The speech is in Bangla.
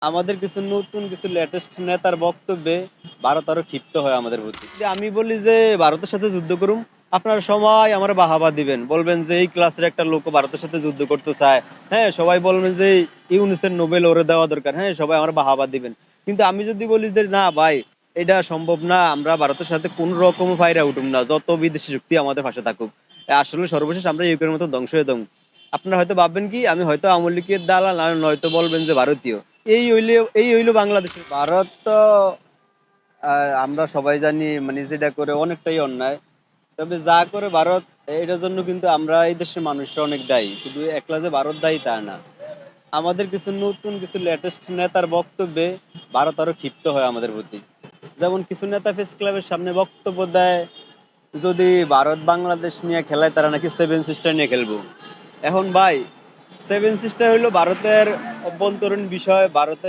আমাদের কিছু নতুন কিছু লেটেস্ট নেতার বক্তব্যে ভারত আরো ক্ষিপ্ত হয় আমাদের প্রতি। যে আমি বলি যে ভারতের সাথে যুদ্ধ করুম, আপনারা সবাই আমার বাহাবা দিবেন, বলবেন যে এই ক্লাসের একটা লোক ভারতের সাথে যুদ্ধ করতে চায়। হ্যাঁ, সবাই বলবেন যে ইউনিসের নোবেল ওরে দেওয়া দরকার। হ্যাঁ, সবাই আমার বাহাবা দিবেন। কিন্তু আমি যদি বলি যে না ভাই, এটা সম্ভব না, আমরা ভারতের সাথে কোন রকম ফাইরা উঠুম না, যত বিদেশি শক্তি আমাদের পাশে থাকুক। আসলে সর্বশেষ আমরা ইউক্রেনের মতো ধ্বংস হয়ে যাবো। আপনারা হয়তো ভাববেন কি আমি হয়তো আওয়ামী লীগের দালাল, আর নয়তো বলবেন যে ভারতীয়। এই হইলো বাংলাদেশের। ভারত তো আমরা সবাই জানি মানে যেটা করে অনেকটাই অন্যায়। তবে যা করে ভারত, এটার জন্য কিন্তু আমরা এই দেশের মানুষরা অনেক দায়ী। শুধু একলা যে ভারত দায়ী তা না। আমাদের কিছু নতুন কিছু লেটেস্ট নেতার বক্তব্যে ভারত আরো ক্ষিপ্ত হয় আমাদের প্রতি। যেমন কিছু নেতা প্রেস ক্লাবের সামনে বক্তব্য দেয়, যদি ভারত বাংলাদেশ নিয়ে খেলায় তারা নাকি সেভেন সিস্টার নিয়ে খেলবো। এখন ভাই, সেভেন সিস্টার হইলো ভারতের অভ্যন্তরীণ বিষয়। ভারতের